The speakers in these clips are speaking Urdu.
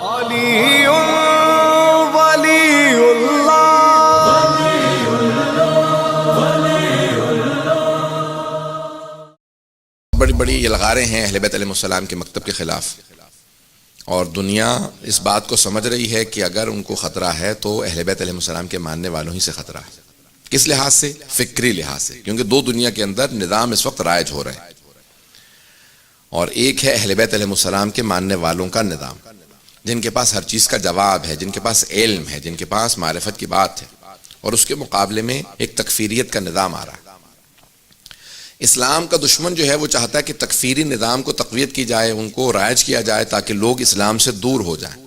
علی ولی اللہ بڑی بڑی یلغاریں ہیں اہل بیت علیہ السلام کے مکتب کے خلاف، اور دنیا اس بات کو سمجھ رہی ہے کہ اگر ان کو خطرہ ہے تو اہل بیت علیہ السلام کے ماننے والوں ہی سے خطرہ ہے۔ کس لحاظ سے؟ فکری لحاظ سے، کیونکہ دو دنیا کے اندر نظام اس وقت رائج ہو رہے ہیں، اور ایک ہے اہل بیت علیہ السلام کے ماننے والوں کا نظام، جن کے پاس ہر چیز کا جواب ہے، جن کے پاس علم ہے، جن کے پاس معرفت کی بات ہے، اور اس کے مقابلے میں ایک تکفیریت کا نظام آ رہا ہے۔ اسلام کا دشمن جو ہے وہ چاہتا ہے کہ تکفیری نظام کو تقویت کی جائے، ان کو رائج کیا جائے تاکہ لوگ اسلام سے دور ہو جائیں۔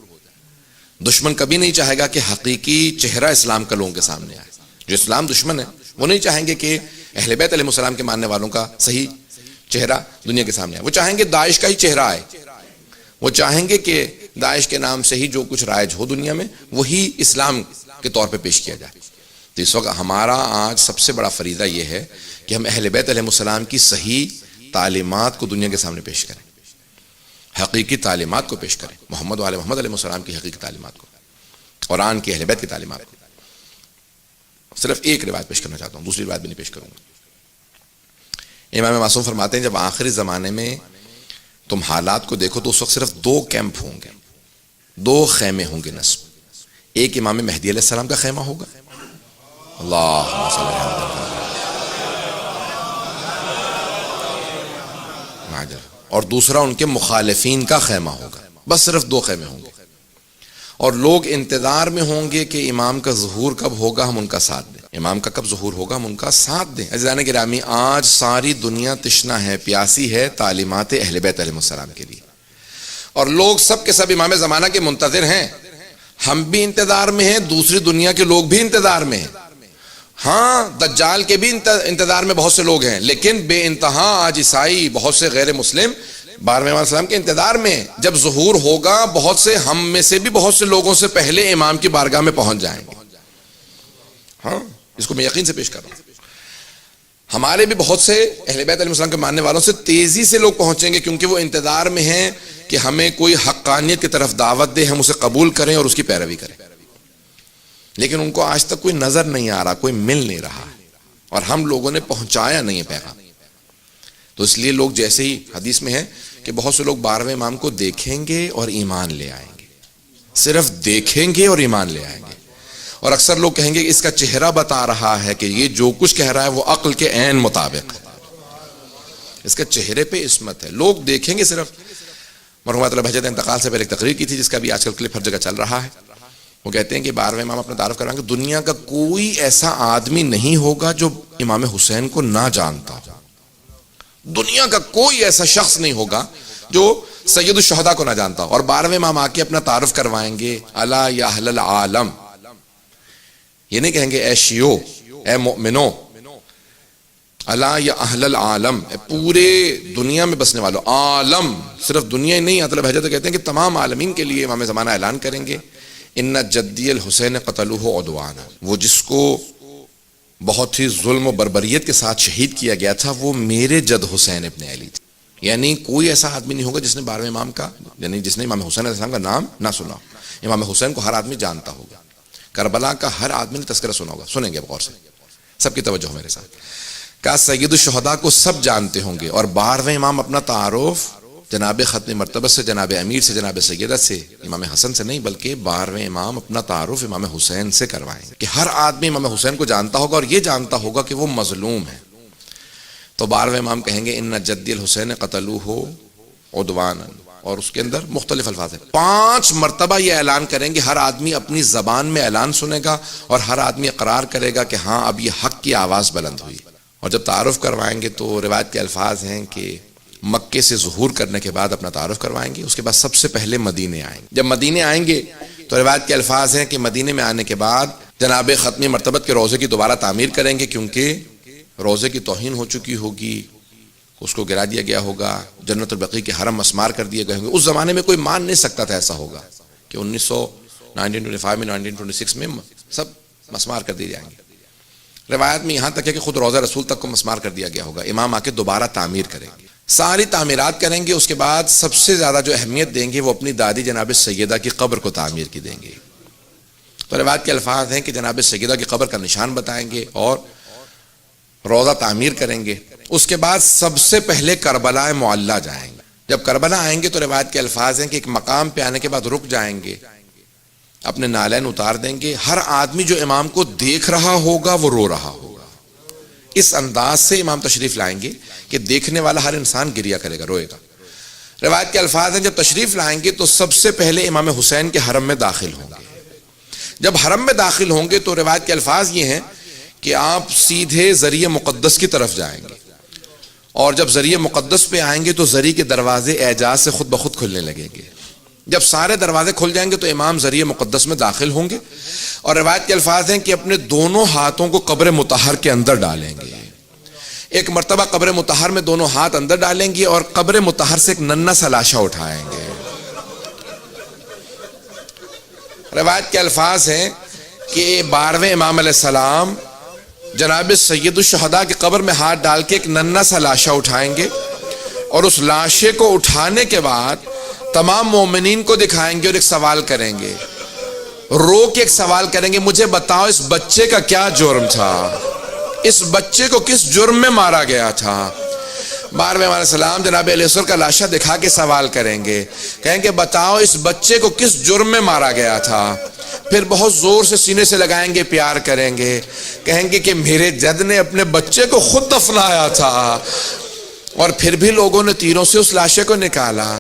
دشمن کبھی نہیں چاہے گا کہ حقیقی چہرہ اسلام کا لوگوں کے سامنے آئے۔ جو اسلام دشمن ہے وہ نہیں چاہیں گے کہ اہل بیت علیہ السلام کے ماننے والوں کا صحیح چہرہ دنیا کے سامنے آئے۔ وہ چاہیں گے داعش کا ہی چہرہ آئے، وہ چاہیں گے کہ داعش کے نام سے ہی جو کچھ رائج ہو دنیا میں وہی اسلام کے طور پہ پیش کیا جائے۔ تو اس وقت ہمارا آج سب سے بڑا فریضہ یہ ہے کہ ہم اہل بیت علیہ السلام کی صحیح تعلیمات کو دنیا کے سامنے پیش کریں، حقیقی تعلیمات کو پیش کریں، محمد و آل محمد علیہ السلام کی حقیقی تعلیمات کو، قرآن کی اہل بیت کی تعلیمات کو۔ صرف ایک روایت پیش کرنا چاہتا ہوں، دوسری روایت بھی نہیں پیش کروں گا۔ امام معصوم فرماتے ہیں جب آخری زمانے میں تم حالات کو دیکھو تو اس وقت صرف دو کیمپ ہوں گے، دو خیمے ہوں گے نصب۔ ایک امام مہدی علیہ السلام کا خیمہ ہوگا، اللہم صلی اللہ علیہ وسلم، اور دوسرا ان کے مخالفین کا خیمہ ہوگا۔ بس صرف دو خیمے ہوں گے، اور لوگ انتظار میں ہوں گے کہ امام کا ظہور کب ہوگا، ہم ان کا ساتھ دیں۔ امام کا کب ظہور ہوگا، ہم ان کا ساتھ دیں۔ عزیزان گرامی، آج ساری دنیا تشنا ہے، پیاسی ہے تعلیمات اہل بیت علیہ السلام کے لیے، اور لوگ سب کے سب امام زمانہ کے منتظر ہیں۔ ہم بھی انتظار میں ہیں، دوسری دنیا کے لوگ بھی انتظار میں ہیں۔ ہاں، دجال کے بھی انتظار میں بہت سے لوگ ہیں، لیکن بے انتہا آج عیسائی، بہت سے غیر مسلم 12ویں امام السلام کے انتظار میں ہیں۔ جب ظہور ہوگا بہت سے ہم میں سے بھی بہت سے لوگوں سے پہلے امام کی بارگاہ میں پہنچ جائیں گے۔ ہاں، اس کو میں یقین سے پیش کر رہا ہوں۔ ہمارے بھی بہت سے اہل بیت علیہ السلام کے ماننے والوں سے تیزی سے لوگ پہنچیں گے، کیونکہ وہ انتظار میں ہیں کہ ہمیں کوئی حقانیت کی طرف دعوت دے، ہم اسے قبول کریں اور اس کی پیروی کریں۔ لیکن ان کو آج تک کوئی نظر نہیں آ رہا، کوئی مل نہیں رہا، اور ہم لوگوں نے پہنچایا نہیں ہے پیغام۔ تو اس لیے لوگ جیسے ہی حدیث میں ہے کہ بہت سے لوگ 12ویں امام کو دیکھیں گے اور ایمان لے آئیں گے، صرف دیکھیں گے اور ایمان لے آئیں گے، اور اکثر لوگ کہیں گے اس کا چہرہ بتا رہا ہے کہ یہ جو کچھ کہہ رہا ہے وہ عقل کے عین مطابق ہے، اس کے چہرے پہ عصمت ہے۔ لوگ دیکھیں گے صرف۔ مرحوم اللہ بہجت انتقال سے پہلے ایک تقریر کی تھی جس کا بھی آج کل کلپ ہر جگہ چل رہا ہے۔ وہ کہتے ہیں کہ 12ویں امام اپنا تعارف کروائیں گے، دنیا کا کوئی ایسا آدمی نہیں ہوگا جو امام حسین کو نہ جانتا ہو، دنیا کا کوئی ایسا شخص نہیں ہوگا جو سید الشہداء کو نہ جانتا ہو۔ اور 12ویں امام آ کے اپنا تعارف کروائیں گے، الا یا اہل العالم، یہ نہیں کہیں گے اے شیعو، اے مؤمنو، الا یا اہل العالم، پورے دنیا میں بسنے والوں، عالم صرف دنیا ہی نہیں، اطلب بہجت کہتے ہیں کہ تمام عالمین کے لیے امام زمانہ اعلان کریں گے، ان جدی الحسین قتلوہ عدوانا، وہ جس کو بہت ہی ظلم و بربریت کے ساتھ شہید کیا گیا تھا وہ میرے جد حسین ابن علی تھے۔ یعنی کوئی ایسا آدمی نہیں ہوگا جس نے 12ویں امام کا، یعنی جس نے امام حسین علیہ السلام کا نام نہ سنا ہو۔ امام حسین کو ہر آدمی جانتا ہوگا، کربلا کا ہر آدمی نے تذکرہ سنا ہوگا۔ سنیں گے غور سے، سب کی توجہ میرے ساتھ۔ کہا سید الشہداء کو سب جانتے ہوں گے، اور 12ویں امام اپنا تعارف جناب ختم مرتبہ سے، جناب امیر سے، جناب سیدہ سے، امام حسن سے نہیں بلکہ 12ویں امام اپنا تعارف امام حسین سے کروائیں گے، کہ ہر آدمی امام حسین کو جانتا ہوگا اور یہ جانتا ہوگا کہ وہ مظلوم ہے۔ تو 12ویں امام کہیں گے ان جدی الحسین قتلوہ عدوانا، اور اس کے اندر مختلف الفاظ ہیں، 5 مرتبہ یہ اعلان کریں گے، ہر آدمی اپنی زبان میں اعلان سنے گا اور ہر آدمی اقرار کرے گا کہ ہاں اب یہ حق کی آواز بلند ہوئی۔ اور جب تعارف کروائیں گے تو روایت کے الفاظ ہیں کہ مکے سے ظہور کرنے کے بعد اپنا تعارف کروائیں گے، اس کے بعد سب سے پہلے مدینے آئیں گے۔ جب مدینے آئیں گے تو روایت کے الفاظ ہیں کہ مدینے میں آنے کے بعد جناب ختمی مرتبت کے روضے کی دوبارہ تعمیر کریں گے، کیونکہ روضے کی توہین ہو چکی ہوگی، اس کو گرا دیا گیا ہوگا، جنت البقیع کے حرم مسمار کر دیے گئے ہوں گے۔ اس زمانے میں کوئی مان نہیں سکتا تھا ایسا ہوگا کہ 1925 میں 1926 میں سب مسمار کر دیے جائیں گے۔ روایت میں یہاں تک ہے کہ خود روضہ رسول تک کو مسمار کر دیا گیا ہوگا۔ امام آ کے دوبارہ تعمیر کریں گے، ساری تعمیرات کریں گے. اس کے بعد سب سے زیادہ جو اہمیت دیں گے وہ اپنی دادی جناب سیدہ کی قبر کو تعمیر کی دیں گے. تو روایت کے الفاظ ہیں کہ جناب سیدہ کی قبر کا نشان بتائیں گے اور روضہ تعمیر کریں گے. اس کے بعد سب سے پہلے کربلا معلی جائیں گے. جب کربلا آئیں گے تو روایت کے الفاظ ہیں کہ ایک مقام پہ آنے کے بعد رک جائیں گے, اپنے نالین اتار دیں گے. ہر آدمی جو امام کو دیکھ رہا ہوگا وہ رو رہا ہوگا. اس انداز سے امام تشریف لائیں گے کہ دیکھنے والا ہر انسان گریہ کرے گا, روئے گا. روایت کے الفاظ ہیں جب تشریف لائیں گے تو سب سے پہلے امام حسین کے حرم میں داخل ہوں گے. جب حرم میں داخل ہوں گے تو روایت کے الفاظ یہ ہیں کہ آپ سیدھے ذریعہ مقدس کی طرف جائیں گے, اور جب ذریعہ مقدس پہ آئیں گے تو ذریعہ کے دروازے اعجاز سے خود بخود کھلنے لگیں گے. جب سارے دروازے کھل جائیں گے تو امام ذریعہ مقدس میں داخل ہوں گے, اور روایت کے الفاظ ہیں کہ اپنے دونوں ہاتھوں کو قبر مطہر کے اندر ڈالیں گے. ایک مرتبہ قبر مطہر میں دونوں ہاتھ اندر ڈالیں گے اور قبر مطہر سے ایک ننھا سا لاشا اٹھائیں گے. روایت کے الفاظ ہیں کہ 12ویں امام علیہ السلام جناب سید الشہداء کی قبر میں ہاتھ ڈال کے ایک ننھا سا لاشا اٹھائیں گے, اور اس لاشے کو اٹھانے کے بعد تمام مومنین کو دکھائیں گے اور ایک سوال کریں گے, رو کے ایک سوال کریں گے, مجھے بتاؤ اس بچے کا کیا جرم تھا, اس بچے کو کس جرم میں مارا گیا تھا. 12ویں امام علیہ السلام جناب علیہ السلام کا لاشا دکھا کے سوال کریں گے, کہیں گے بتاؤ اس بچے کو کس جرم میں مارا گیا تھا. پھر بہت زور سے سینے سے لگائیں گے, پیار کریں گے, کہیں گے کہ میرے جد نے اپنے بچے کو خود دفنایا تھا. اور پھر بھی لوگوں نے تیروں سے اس لاشے کو نکالا.